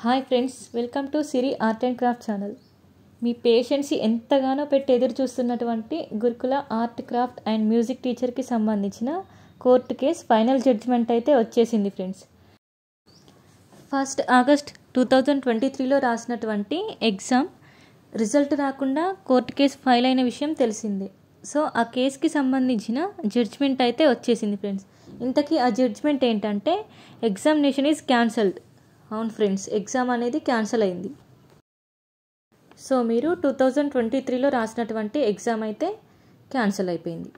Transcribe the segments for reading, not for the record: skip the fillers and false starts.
Hi friends, welcome to Siri art and craft channel. Me patients ఎంతగానో పెట్టి ఎదురు చూస్తున్నటువంటి గురుకుల ఆర్ట్ క్రాఫ్ట్ అండ్ మ్యూజిక్ టీచర్కి సంబంధించిన కోర్టు కేస్ ఫైనల్ జడ్జిమెంట్ అయితే వచ్చేసింది ఫ్రెండ్స్. 1 ఆగస్ట్ 2023లో రాసినటువంటి ఎగ్జామ్ రిజల్ట్ రాకుండా కోర్టు కేసు ఫైల్ అయిన విషయం తెలిసిందే. సో ఆ కేసుకి సంబంధించిన జడ్జిమెంట్ అయితే వచ్చేసింది ఫ్రెండ్స్. ఇంతకీ ఆ జడ్జిమెంట్ ఏంటంటే ఎగ్జామినేషన్ ఈజ్ క్యాన్సల్డ్. అవును ఫ్రెండ్స్, ఎగ్జామ్ అనేది క్యాన్సిల్ అయింది. సో మీరు 2023లో రాసినటువంటి ఎగ్జామ్ అయితే క్యాన్సిల్ అయిపోయింది.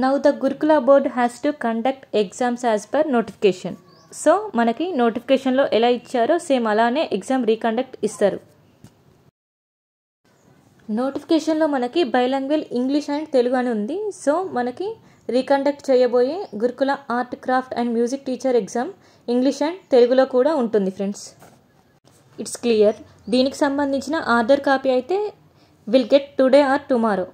నౌ ద గురుకుల board has to conduct exams as per notification. So మనకి నోటిఫికేషన్లో ఎలా ఇచ్చారో సేమ్ అలానే ఎగ్జామ్ రీకండక్ట్ ఇస్తారు. నోటిఫికేషన్లో మనకి బైలాంగ్వేజ్ ఇంగ్లీష్ అండ్ తెలుగు అని ఉంది. సో మనకి రీకండక్ట్ చేయబోయే Gurukula art craft and music teacher exam English and తెలుగులో కూడా ఉంటుంది ఫ్రెండ్స్. It's clear. దీనికి సంబంధించిన ఆర్డర్ కాపీ అయితే will get today or tomorrow.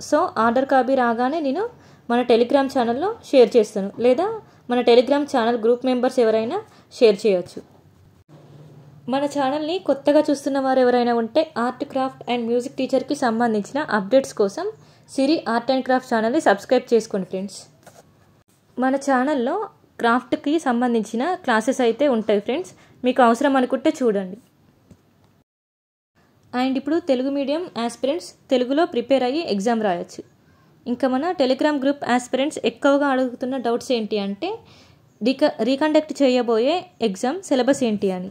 So order copy రాగానే నేను మన టెలిగ్రామ్ ఛానల్లో షేర్ చేస్తాను, లేదా మన టెలిగ్రామ్ ఛానల్ గ్రూప్ మెంబర్స్ ఎవరైనా షేర్ చేయొచ్చు. మన ఛానల్ని కొత్తగా చూస్తున్న వారు ఎవరైనా ఉంటే ఆర్ట్ క్రాఫ్ట్ అండ్ మ్యూజిక్ టీచర్కి సంబంధించిన అప్డేట్స్ కోసం సిరి ఆర్ట్ అండ్ క్రాఫ్ట్ ఛానల్ని సబ్స్క్రైబ్ చేసుకోండి ఫ్రెండ్స్. మన ఛానల్లో క్రాఫ్ట్కి సంబంధించిన క్లాసెస్ అయితే ఉంటాయి ఫ్రెండ్స్, మీకు అవసరం అనుకుంటే చూడండి. అండ్ ఇప్పుడు తెలుగు మీడియం ఆస్పిరెంట్స్ తెలుగులో ప్రిపేర్ అయ్యి ఎగ్జామ్ రాయొచ్చు. ఇంకా మన టెలిగ్రామ్ గ్రూప్ ఆస్పిరెంట్స్ ఎక్కువగా అడుగుతున్న డౌట్స్ ఏంటి అంటే రీకండక్ట్ చేయబోయే ఎగ్జామ్ సిలబస్ ఏంటి అని.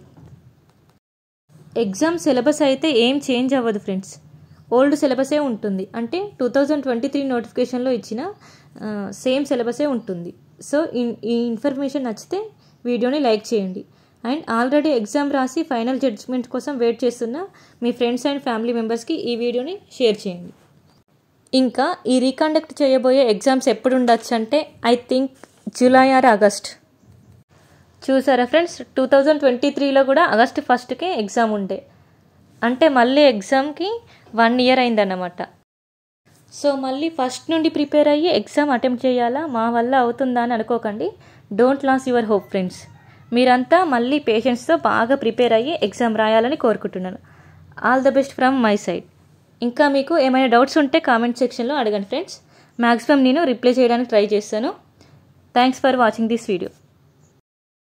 ఎగ్జామ్ సిలబస్ అయితే ఏం చేంజ్ అవ్వదు ఫ్రెండ్స్, ఓల్డ్ సిలబసే ఉంటుంది. అంటే 2023 నోటిఫికేషన్లో ఇచ్చిన సేమ్ సిలబసే ఉంటుంది. సో ఈ ఇన్ఫర్మేషన్ నచ్చితే వీడియోని లైక్ చేయండి. అండ్ ఆల్రెడీ ఎగ్జామ్ రాసి ఫైనల్ జడ్జిమెంట్ కోసం వెయిట్ చేస్తున్న మీ ఫ్రెండ్స్ అండ్ ఫ్యామిలీ మెంబర్స్కి ఈ వీడియోని షేర్ చేయండి. ఇంకా ఈ రీకండక్ట్ చేయబోయే ఎగ్జామ్స్ ఎప్పుడు ఉండొచ్చు అంటే I think July or August. చూసారా ఫ్రెండ్స్, 2023లో కూడా ఆగస్ట్ 1కే ఎగ్జామ్ ఉండే, అంటే మళ్ళీ ఎగ్జామ్కి 1 year అయిందన్నమాట. సో మళ్ళీ ఫస్ట్ నుండి ప్రిపేర్ అయ్యి ఎగ్జామ్ అటెంప్ట్ చేయాలా, మా వల్ల అవుతుందా అని అనుకోకండి. Don't lose your hope friends. మీరంతా మళ్ళీ పేషెన్స్తో బాగా ప్రిపేర్ అయ్యి ఎగ్జామ్ రాయాలని కోరుకుంటున్నాను. All the best from my side. ఇంకా మీకు ఏమైనా డౌట్స్ ఉంటే కామెంట్ సెక్షన్లో అడగండి ఫ్రెండ్స్. మ్యాక్సిమం నేను రిప్లై చేయడానికి ట్రై చేస్తాను. Thanks for watching this video.